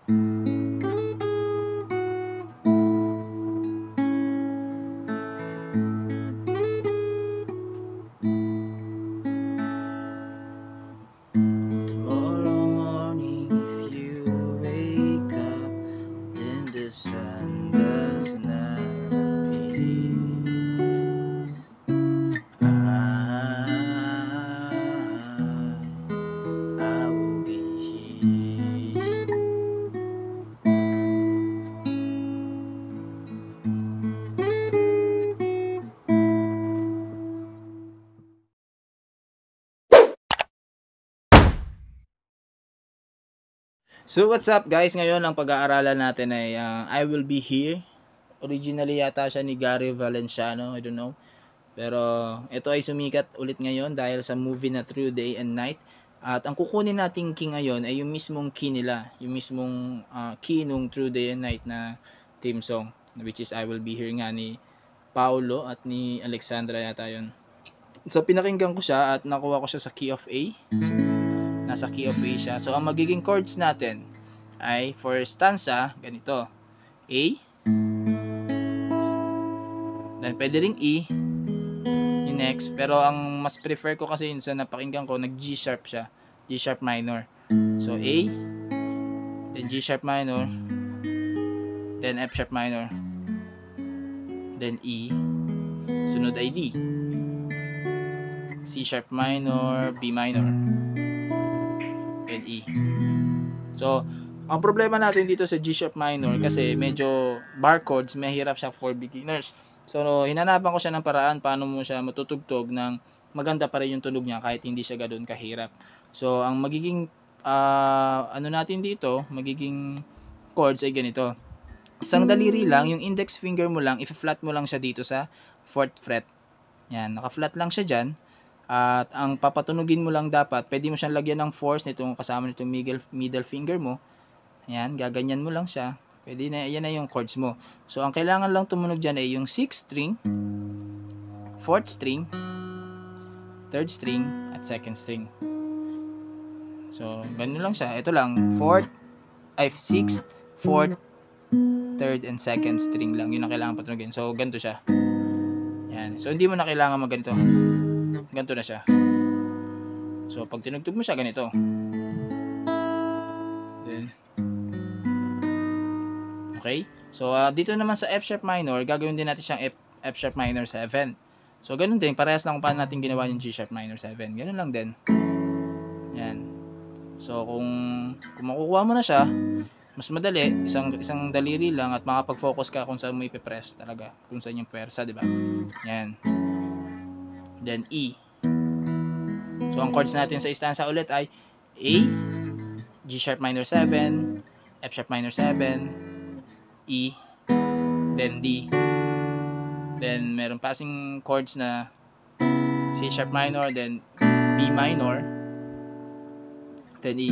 Tomorrow morning, if you wake up, then the sun does not appear. I will be here. So what's up guys? Ngayon ang pag-aaralan natin ay I Will Be Here. Originally yata siya ni Gary Valenciano, I don't know. Pero ito ay sumikat ulit ngayon dahil sa movie na Through Day and Night. At ang kukunin nating key ngayon ay yung mismong key nila, yung mismong key nung Through Day and Night na theme song, which is I Will Be Here nga ni Paolo at ni Alexandra yata yun. So pinakinggan ko siya at nakuha ko siya sa key of A. Nasa key of A siya. So ang magiging chords natin ay for stanza, ganito. A, then pwede ring E, yung next. Pero ang mas prefer ko kasi yun sa napakinggan ko, nag G sharp siya. G sharp minor. So A, then G sharp minor, then F sharp minor, then E, sunod ay D. C sharp minor, B minor, then E. So, ang problema natin dito sa G sharp minor kasi medyo bar chords, mahirap siya for beginners. So, hinanapan ko siya ng paraan paano mo siya matutugtog ng maganda pa rin yung tunog niya kahit hindi siya ganoon kahirap. So, ang magiging ano natin dito, magiging chords ay ganito. Isang daliri lang, yung index finger mo lang, i-flat mo lang siya dito sa 4th fret. Yan, naka-flat lang siya dyan. At ang papatunugin mo lang dapat, pwede mo siyang lagyan ng force nitong kasama nitong middle finger mo. Ayan, gaganyan mo lang siya. Pwede na, yan na yung chords mo. So, ang kailangan lang tumunog dyan ay yung 6th string, 4th string, 3rd string, at 2nd string. So, ganun lang siya. Ito lang, 6th, 4th, 3rd, and 2nd string lang. Yun ang kailangan patunugin. So, ganito siya. Yan. So, hindi mo na kailangan magganito. Ganito na siya. So, pag tinugtog mo siya, ganito. Then, okay? So, dito naman sa F sharp minor, gagawin din natin siyang F sharp minor 7. So, ganun din. Parehas lang kung paano natin ginawa yung G sharp minor 7. Ganun lang din. Yan. So, kung makukuha mo na siya, mas madali, isang daliri lang at makapag-focus ka kung saan mo ipipress talaga. Kung saan yung pwersa, di ba? Yan. Then, E. So, ang chords natin sa stanza ulit ay A, G sharp minor 7, F sharp minor 7, E, then D. Then, meron passing chords na C sharp minor, then B minor, then E.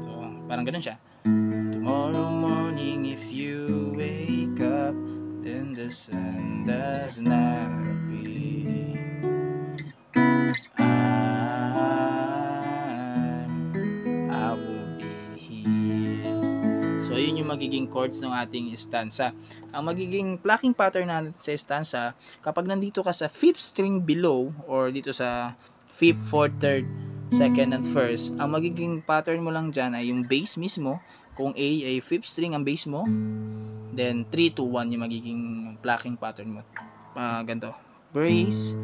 So, parang ganun siya. Tomorrow morning if you wake up, then the sun does not appear. I will be here. So, yun yung magiging chords ng ating stanza. Ang magiging plucking pattern natin sa stanza, kapag nandito ka sa 5th string below, or dito sa 5th, 4th, 3rd, 2nd, and 1st, ang magiging pattern mo lang dyan ay yung bass mismo. Kung A ay 5th string ang bass mo, then 3, 2, 1 yung magiging plucking pattern mo. Ganito. Bass,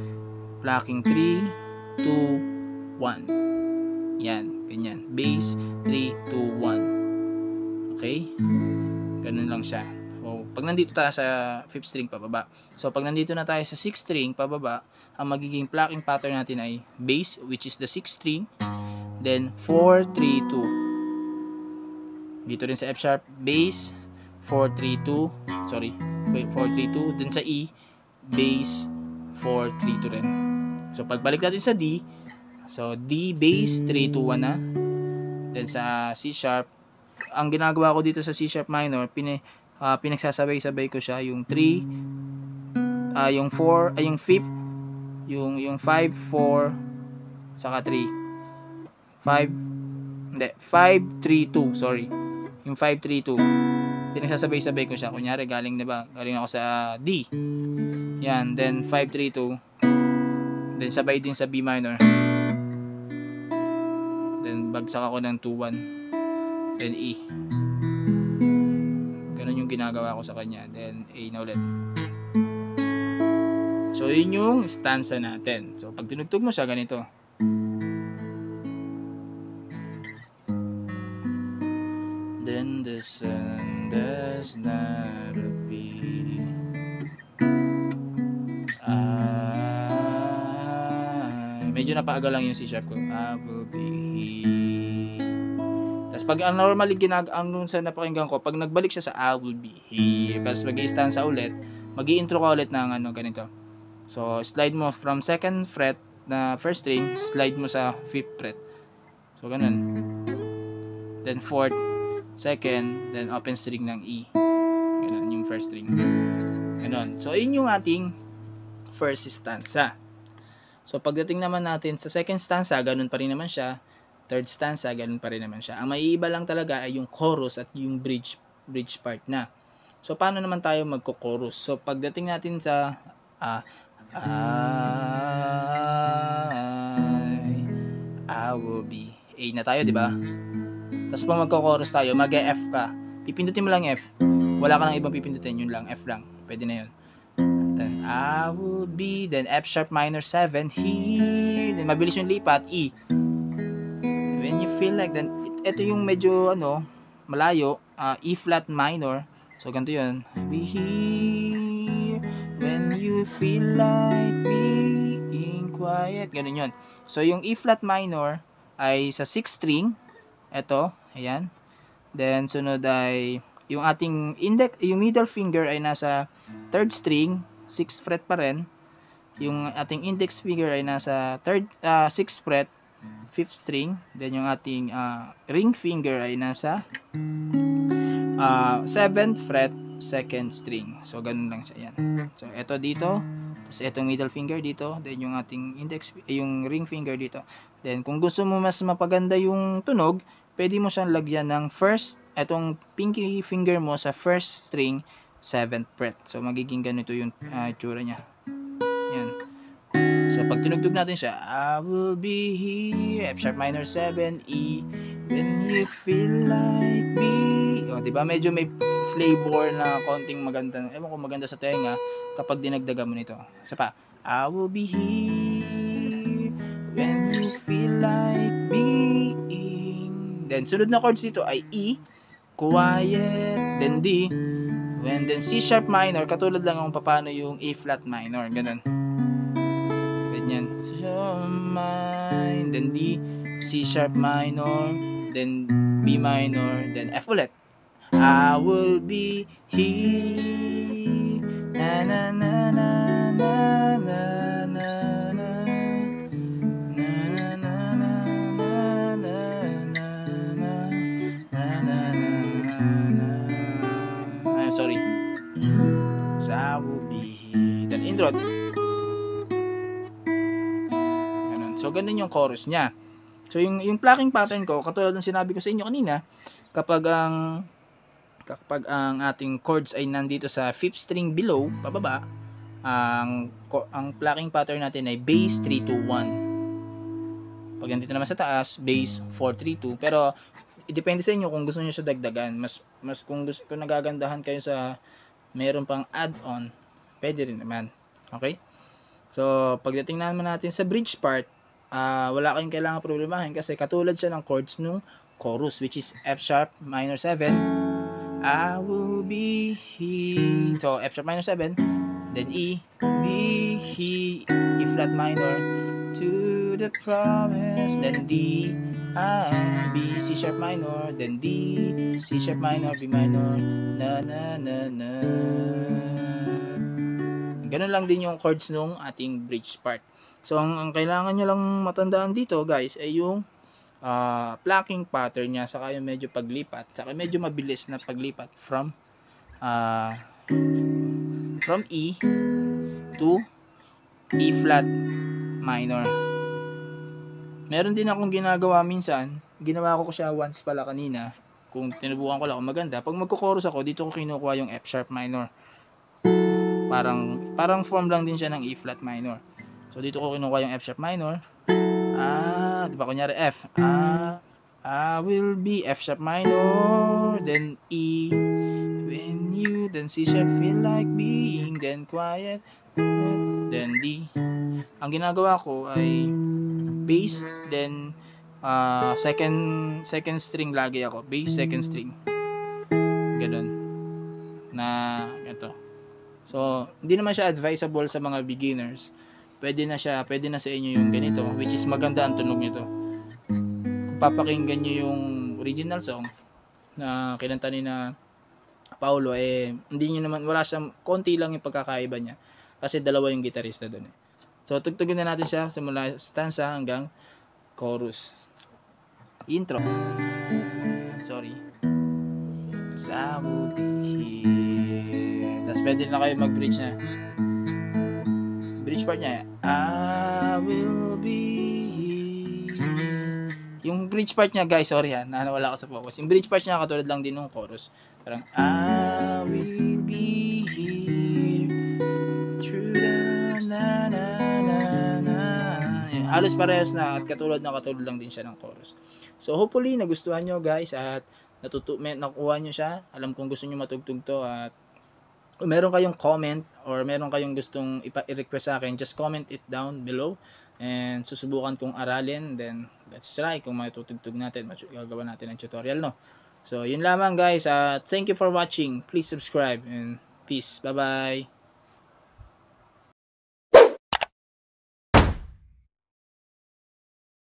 plucking 3, 2, 1. Yan, ganyan. Bass, 3, 2, 1. Okay? Ganun lang siya. So, pag nandito tayo sa 5th string pababa. So, pag nandito na tayo sa 6th string pababa, ang magiging plucking pattern natin ay bass, which is the 6th string, then 4, 3, 2. Dito rin sa F sharp, bass, 4, 3, 2. Sorry, 4, 3, 2. Then sa E, bass, 4, 3, 2 rin. So, pagbalik natin sa D, so D, bass, 3, 2, 1 na. Then sa C sharp, ang ginagawa ko dito sa C sharp minor, pinagsasabay-sabay ko siya, yung 3, yung 4, yung 5th, yung 5, 4, saka 3. 5, Hindi, 5-3-2, sorry. Yung 5-3-2. Pinagsasabay-sabay ko siya. Kunyari, galing ako sa D. Yan, then 5-3-2. Then sabay din sa B minor. Then bagsak ako ng 2-1. Then E. Ganun yung ginagawa ko sa kanya. Then A na ulit. So, yun yung stanza natin. So, pag tinugtog mo siya, ganito. Then the sun does not appear. Medyo napaaga lang yung C sharp ko. I will be here. Tapos pag normally ang sa napakinggan ko, pag nagbalik siya sa I will be here, tapos mag-i-stanza ulit, mag-i-intro ka ulit ng ganito. So, slide mo from 2nd fret na first string, slide mo sa 5th fret. So, ganun. Then 4th, 2nd, then open string ng E. Ganun yung first string. Ganun. So, yun yung ating first stanza. So, pagdating naman natin sa second stanza, ganun pa rin naman siya. Third stanza, ganun pa rin naman siya. Ang maiiba lang talaga ay yung chorus at yung bridge part na. So, paano naman tayo magko-chorus? So, pagdating natin sa I will be A na tayo, di ba? Tapos pag magko-chorus tayo, mag-F ka. Pipindutin mo lang F. Wala ka nang ibang pipindutin, yun lang, F lang. Pwede na yun. Then I will be, then F sharp minor 7 here, then mabilis yung lipat, E. When you feel like, then ito yung medyo malayo, E flat minor. So ganito yun. Be here when you feel like being quiet. Ganun yun. So yung E flat minor ay sa 6th string. Ito, ayan. Then sunod ay yung ating yung middle finger ay nasa 3rd string, 6th fret pa rin. Yung ating index finger ay nasa 6th fret, 5th string. Then yung ating ring finger ay nasa 7th fret, 2nd string. So ganun lang siya, yan. So ito dito, tapos itong middle finger dito, then yung ating yung ring finger dito. Then kung gusto mo mas mapaganda yung tunog, pwede mo siyang lagyan ng itong pinky finger mo sa 1st string, 7th fret. So, magiging ganito yung itsura niya. Yan. So, pag tinugtog natin siya, I will be here, F sharp minor 7, E, when you feel like me. O, diba? Medyo may flavor na konting maganda. Ewan ko maganda sa tenga kapag dinagdagan mo nito. Isa pa, I will be here, when you feel like being. Then, sunod na chords dito ay E, quiet, then D, and then C sharp minor, katulad lang kung paano yung A flat minor, ganun. Ganyan. Then D, C sharp minor, then B minor, then F ulit. I will be here, na na na na na na na na. Sorry. So, I will be here. Then, intro. Ganun. So, ganun yung chorus niya. So, yung plucking pattern ko, katulad ng sinabi ko sa inyo kanina, kapag ang ating chords ay nandito sa 5th string below, pababa, ang plucking pattern natin ay bass 3-2-1. Pag nandito naman sa taas, bass 4-3-2. Pero, depende sa inyo kung gusto niyo siya dagdagan. Mas kung nagagandahan kayo sa meron pang add-on, pwede rin naman. Okay? So, pagdating naman natin sa bridge part, wala kayong kailangan problemahin kasi katulad siya ng chords nung chorus, which is F sharp minor 7. I will be here. So, F sharp minor 7, then E, be he, E flat minor, to the promise, then D, B, C sharp minor, then D, C sharp minor, B minor, na na na na. Ganun lang din yung chords nung ating bridge part. So, ang kailangan nyo lang matandaan dito, guys, ay yung plucking pattern niya, saka yung medyo paglipat, saka medyo mabilis na paglipat from E to E flat minor. Meron din akong ginagawa minsan, ginawa ko siya once pala kanina. Kung tinubukan ko lang kung maganda, pag magko-chorus ako, dito ko kinukuha yung F sharp minor. Parang form lang din siya ng E flat minor. So dito ko kinukuha yung F sharp minor. Di ba kunyari F. I will be F sharp minor, then E, when you, then C sharp, feel like being, then quiet, then D. Ang ginagawa ko ay bass, then second string lagi ako. Bass, second string. Ganun. Na ito. So, hindi naman siya advisable sa mga beginners. Pwede na sa inyo yung ganito, which is maganda ang tunog nito. Kung papakinggan niyo yung original song na kinanta ni na Paulo, hindi niyo naman, wala siyang, konti lang yung pagkakaiba niya. Kasi dalawa yung gitarista doon. So, tugtugin na natin siya simula stanza hanggang chorus. Intro. Sorry. I will be here. Tapos pwede na kayo mag-bridge na. Bridge part niya. I will be here. Yung bridge part niya, guys, sorry ha, nawala ako sa focus. Yung bridge part niya katulad lang din ng chorus. Parang I will be here through the na na na na. Halos parehas na at katulad lang din siya ng chorus. So hopefully nagustuhan nyo, guys, at nakuha nyo siya. Alam kong gusto nyo matugtog to, at kung meron kayong comment or meron kayong gustong i-request sa akin, just comment it down below and susubukan kong aralin, then let's try kung matutugtog natin, gagawa natin ng tutorial, no? So yun lamang, guys, thank you for watching. Please subscribe and peace. Bye bye.